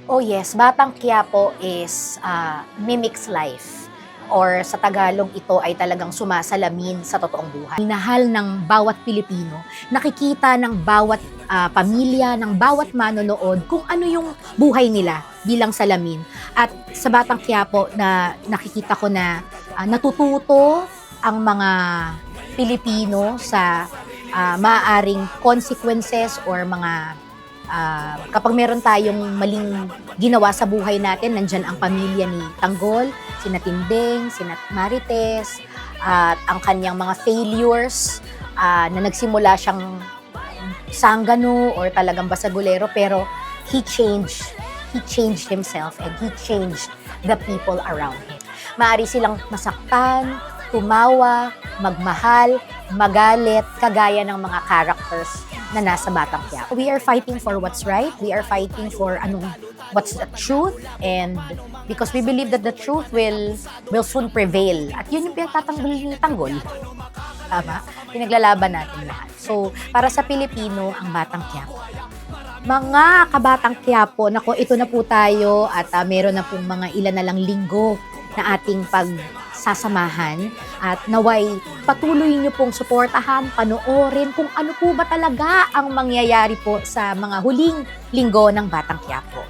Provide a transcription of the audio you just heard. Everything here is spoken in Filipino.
Oh yes, Batang Quiapo is mimics life or sa Tagalog ito ay talagang sumasalamin sa totoong buhay. Minahal ng bawat Pilipino, nakikita ng bawat pamilya, ng bawat manonood kung ano yung buhay nila bilang salamin. At sa Batang Quiapo na nakikita ko na natututo ang mga Pilipino sa maaaring consequences or mga kapag meron tayong maling ginawa sa buhay natin, nandyan ang pamilya ni Tanggol, sina Tinding, sina Marites, at ang kanyang mga failures na nagsimula siyang sanggano or talagang basagulero, pero he changed himself and he changed the people around him. Maaari silang masaktan, tumawa, magmahal, magalit, kagaya ng mga characters na nasa Batang Quiapo. We are fighting for what's right. We are fighting for what's the truth, and because we believe that the truth will soon prevail. At yun yung pinagtatanggol ni Tanggol. Tama? Pinaglalaban natin lahat. So, para sa Pilipino, ang Batang Quiapo. Mga kabatang Quiapo, nako, ito na po tayo at meron na pong mga ilan na lang linggo na ating pagsasamahan at naway patuloy niyo pong suportahan, panoorin kung ano po ba talaga ang mangyayari po sa mga huling linggo ng Batang Quiapo.